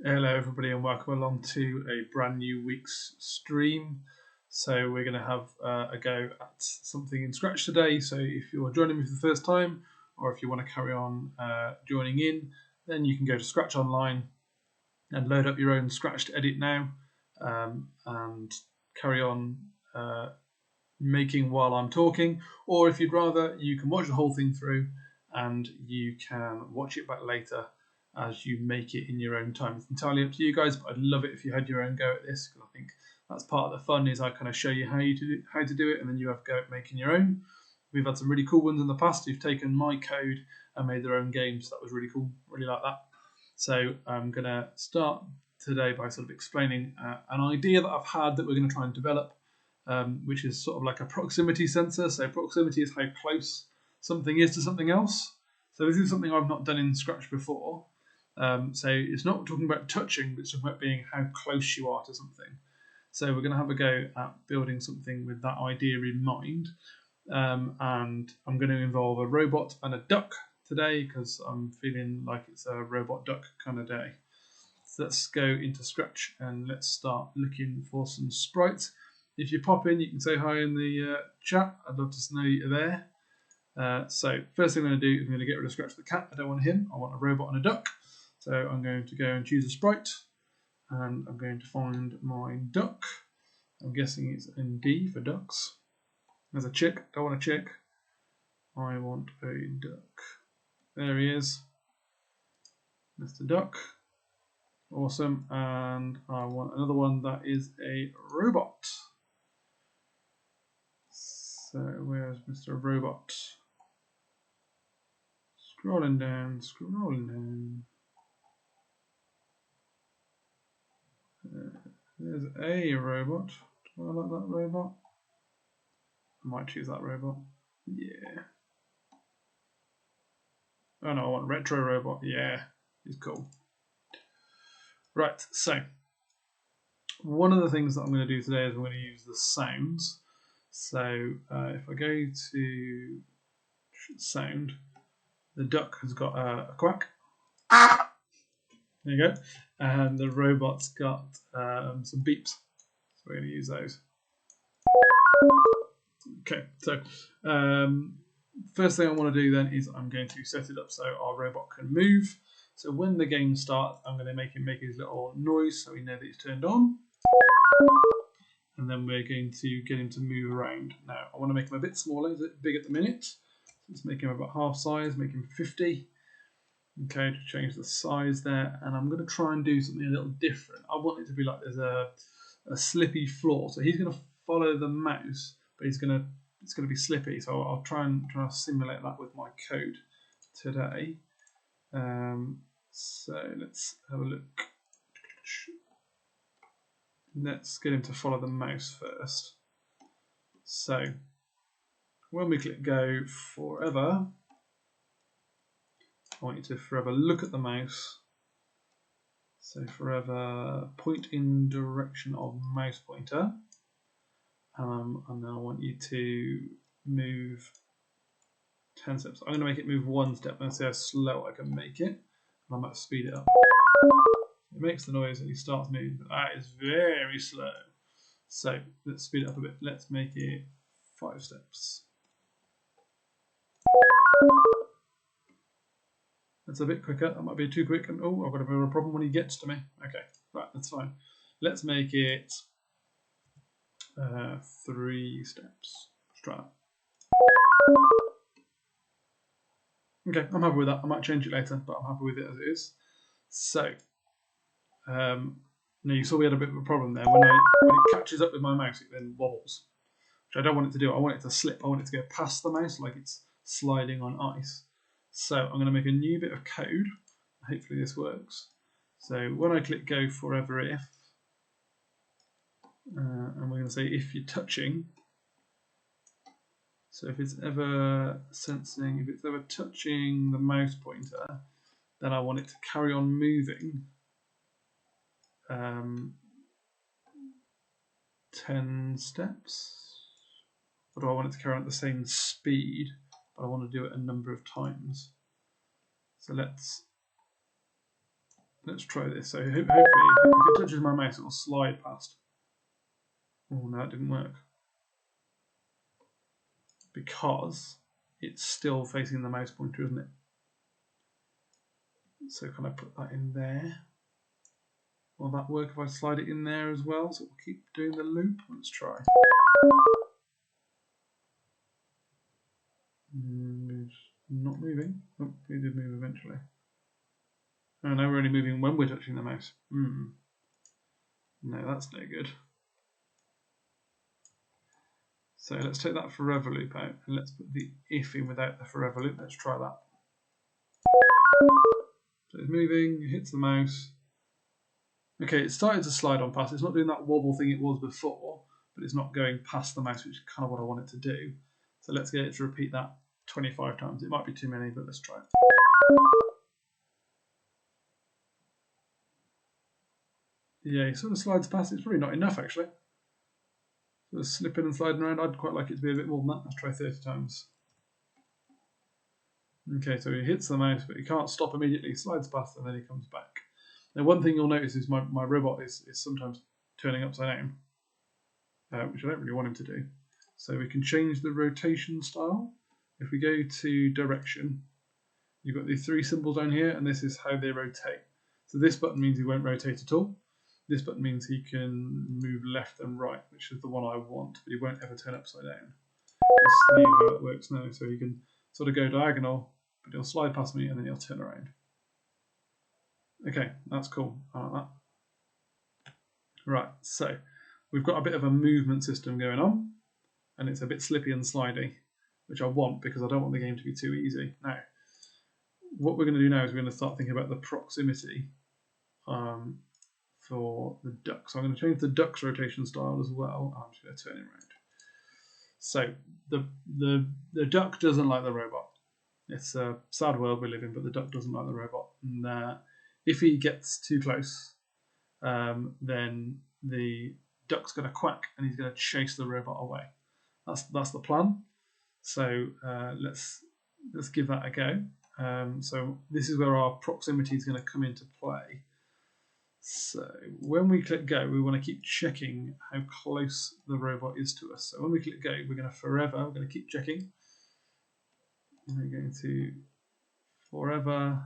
Hello everybody and welcome along to a brand new week's stream. So we're going to have a go at something in Scratch today. So if you're joining me for the first time, or if you want to carry on joining in, then you can go to Scratch Online and load up your own Scratch to edit now and carry on making while I'm talking. Or if you'd rather, you can watch the whole thing through and you can watch it back later as you make it in your own time. It's entirely up to you guys, but I'd love it if you had your own go at this, because I think that's part of the fun, is I kind of show you how to do it, and then you have a go at making your own. We've had some really cool ones in the past who've taken my code and made their own games. That was really cool, really like that. So I'm going to start today by sort of explaining an idea that I've had that we're going to try and develop, which is sort of like a proximity sensor. So proximity is how close something is to something else. So this is something I've not done in Scratch before. So it's not talking about touching, but it's talking about being how close you are to something. So we're going to have a go at building something with that idea in mind. And I'm going to involve a robot and a duck today because I'm feeling like it's a robot duck kind of day. So let's go into Scratch and let's start looking for some sprites. If you pop in, you can say hi in the chat. I'd love to know you're there. So first thing I'm going to do is I'm going to get rid of Scratch the cat. I don't want him. I want a robot and a duck. So I'm going to go and choose a sprite, and I'm going to find my duck. I'm guessing it's in D for ducks. There's a chick. Don't want a chick. I want a duck. There he is. Mr. Duck. Awesome. And I want another one that is a robot. So where's Mr. Robot? Scrolling down, scrolling down. There's a robot. Do I like that robot? I might choose that robot. Yeah. Oh no, I want retro robot. Yeah, he's cool. Right, so one of the things that I'm going to do today is I'm going to use the sounds. So if I go to sound, the duck has got a quack. There you go. And the robot's got some beeps. So we're going to use those. Okay, so first thing I want to do then is I'm going to set it up so our robot can move. So when the game starts, I'm going to make him make his little noise so we know that it's turned on. And then we're going to get him to move around. Now, I want to make him a bit smaller. He's a bit big at the minute. So let's make him about half size, make him 50. Okay, to change the size there. And I'm going to try and do something a little different. I want it to be like there's a slippy floor. So he's going to follow the mouse, but it's going to be slippy. So I'll try and simulate that with my code today. So let's have a look. Let's get him to follow the mouse first. So when we click go forever, I want you to forever look at the mouse. So forever point in direction of mouse pointer. And then I want you to move 10 steps. I'm going to make it move 1 step and see how slow I can make it. And I might speed it up. It makes the noise and he starts moving, but that is very slow. So let's speed it up a bit. Let's make it 5 steps. That's a bit quicker. That might be too quick. And oh, I've got a bit of a problem when he gets to me. Okay, right, that's fine. Let's make it 3 steps. Let's try that. Okay, I'm happy with that. I might change it later, but I'm happy with it as it is. So, now you saw we had a bit of a problem there. When it catches up with my mouse, it then wobbles, which I don't want it to do. I want it to slip. I want it to go past the mouse like it's sliding on ice. So I'm going to make a new bit of code. Hopefully this works. So when I click go forever if, and we're going to say if you're touching. So if it's ever sensing, if it's ever touching the mouse pointer, then I want it to carry on moving 10 steps. Or do I want it to carry on at the same speed, but I want to do it a number of times. So let's Let's try this. So hopefully, if it touches my mouse, it will slide past. Oh no, it didn't work because it's still facing the mouse pointer, isn't it? So can I put that in there? Will that work if I slide it in there as well? So we'll keep doing the loop. Let's try. It's not moving. Oh, it did move eventually. Oh, now we're only moving when we're touching the mouse. No, that's no good. So let's take that forever loop out and let's put the if in without the forever loop. Let's try that. So it's moving, it hits the mouse. Okay, it's starting to slide on past. It's not doing that wobble thing it was before, but it's not going past the mouse, which is kind of what I want it to do. So let's get it to repeat that 25 times. It might be too many, but let's try it. Yeah, it sort of slides past. It's probably not enough, actually. Sort of slipping and sliding around. I'd quite like it to be a bit more than that. Let's try 30 times. Okay, so he hits the mouse, but he can't stop immediately. He slides past, and then he comes back. Now, one thing you'll notice is my robot is sometimes turning upside down, which I don't really want him to do. So we can change the rotation style. If we go to direction, you've got these three symbols down here, and this is how they rotate. So this button means he won't rotate at all. This button means he can move left and right, which is the one I want, but he won't ever turn upside down. Let's see how that works now. So he can sort of go diagonal, but he'll slide past me and then he'll turn around. Okay, that's cool. I like that. Right, so we've got a bit of a movement system going on, and it's a bit slippy and slidey, which I want because I don't want the game to be too easy. Now, what we're going to do now is we're going to start thinking about the proximity for the duck. So I'm going to change the duck's rotation style as well. I'm just going to turn it around. So the duck doesn't like the robot. It's a sad world we live in, but the duck doesn't like the robot. And if he gets too close, then the duck's going to quack and he's going to chase the robot away. That's the plan. So let's give that a go. So this is where our proximity is going to come into play. So when we click go, we want to keep checking how close the robot is to us. So when we click go, we're going to keep checking. We're going to forever.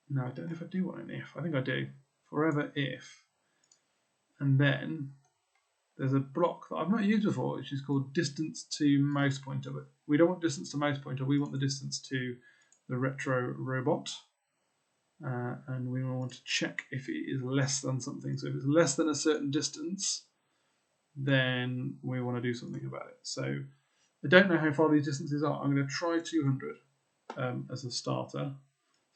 No, I don't know if I do want an if. I think I do. Forever if. And then there's a block that I've not used before, which is called distance to mouse pointer. But we don't want distance to mouse pointer. We want the distance to the retro robot. And we want to check if it is less than something. So if it's less than a certain distance, then we want to do something about it. So I don't know how far these distances are. I'm going to try 200 as a starter.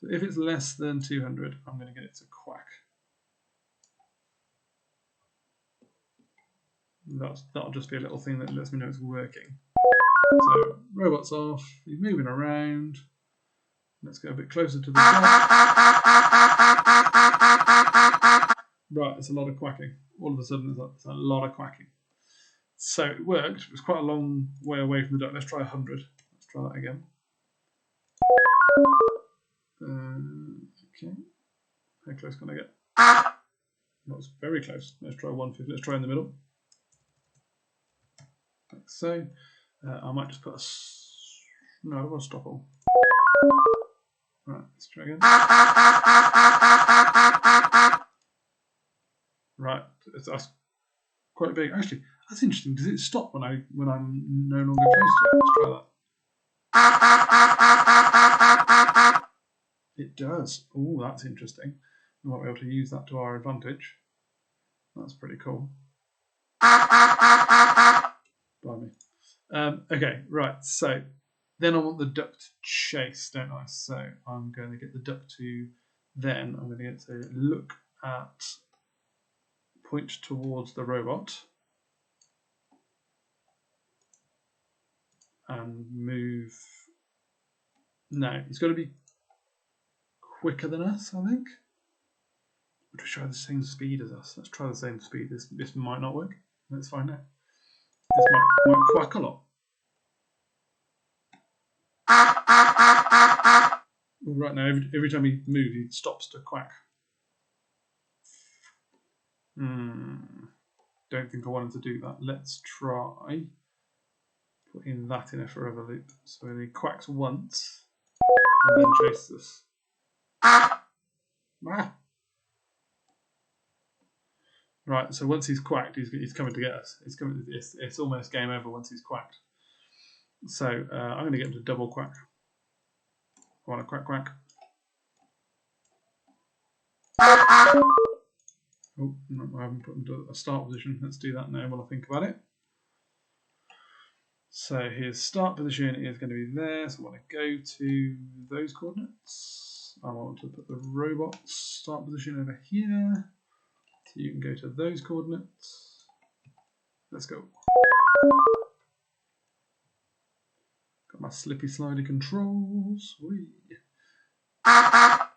So if it's less than 200, I'm going to get it to quack. That'll just be a little thing that lets me know it's working. So robot's off. He's moving around. Let's go a bit closer to the duck. Right, it's a lot of quacking. All of a sudden, it's a lot of quacking. So it worked. It was quite a long way away from the duck. Let's try 100. Let's try that again. Okay. How close can I get? That was very close. Let's try 150. Let's try in the middle. Like so. I might just put a... No, I don't want to stop all. Right, let's try again. Right, that's quite big. Actually, that's interesting. Does it stop when I'm no longer close to it? Let's try that. It does. Oh, that's interesting. We might be able to use that to our advantage. That's pretty cool. Blimey. Okay, right. So then I want the duck to chase, don't I? So I'm going to get the duck to then I'm going to get to look at, point towards the robot and move. No, he's got to be quicker than us, I think. Would we try the same speed as us? Let's try the same speed. This might not work. Let's find out. This might quack a lot. right now, every time he moves, he stops to quack. Don't think I wanted to do that. Let's try putting that in a forever loop. So when he quacks once, and then chases us. Ah! Right, so once he's quacked, he's coming to get us. It's almost game over once he's quacked. So I'm going to get him to double quack. I want to quack quack. Oh, no, I haven't put him to a start position. Let's do that now while I think about it. So his start position is going to be there. So I want to go to those coordinates. I want to put the robot start position over here. So you can go to those coordinates. Let's go. Got my slippy slidey controls. Whee. Oh,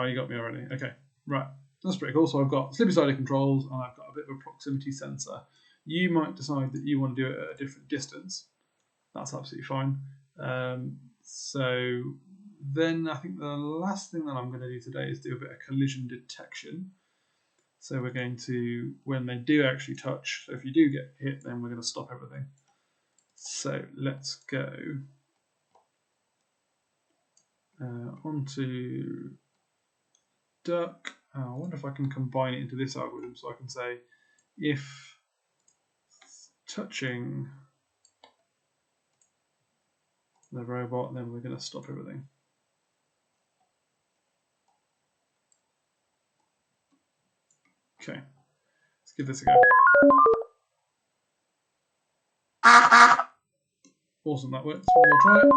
you got me already. Okay, right. That's pretty cool. So I've got slippy slidey controls and I've got a bit of a proximity sensor. You might decide that you want to do it at a different distance. That's absolutely fine. So then I think the last thing that I'm going to do today is do a bit of collision detection. So we're going to, when they do actually touch, so if you do get hit, then we're going to stop everything. So let's go onto duck. I wonder if I can combine it into this algorithm, so I can say if touching the robot, then we're going to stop everything. Okay, let's give this a go. Awesome, that works. One more try it.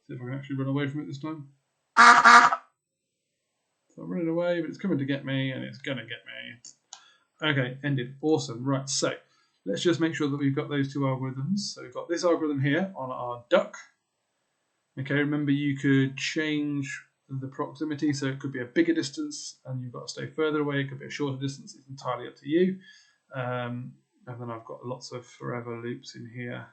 See if I can actually run away from it this time. So I'm running away, but it's coming to get me, and it's going to get me. Okay, ended. Awesome. Right, so let's just make sure that we've got those two algorithms. So we've got this algorithm here on our duck. Okay, remember you could change the proximity, so it could be a bigger distance and you've got to stay further away. It could be a shorter distance. It's entirely up to you. And then I've got lots of forever loops in here.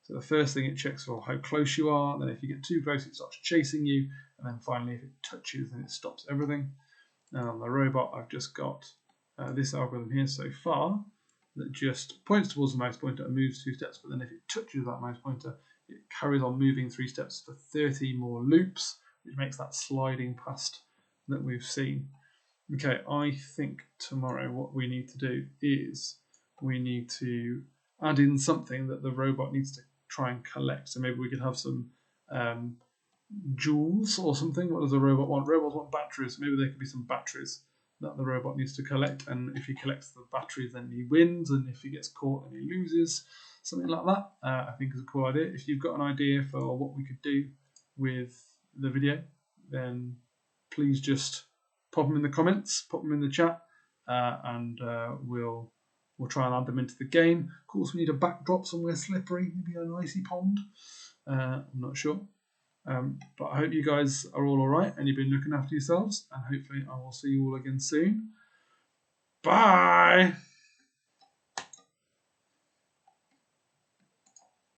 So the first thing it checks for how close you are. Then if you get too close, it starts chasing you. And then finally, if it touches, then it stops everything. And on the robot, I've just got this algorithm here so far that just points towards the mouse pointer and moves 2 steps. But then if it touches that mouse pointer, it carries on moving 3 steps for 30 more loops, which makes that sliding past that we've seen. Okay, I think tomorrow what we need to do is we need to add in something that the robot needs to try and collect. So maybe we could have some jewels or something. What does a robot want? Robots want batteries. Maybe there could be some batteries that the robot needs to collect. And if he collects the batteries, then he wins. And if he gets caught, then he loses. Something like that, I think is a cool idea. If you've got an idea for what we could do with the video, then please just pop them in the comments, pop them in the chat, and we'll try and add them into the game. Of course, we need a backdrop somewhere slippery, maybe an icy pond. I'm not sure. But I hope you guys are all right and you've been looking after yourselves, and hopefully I will see you all again soon. Bye!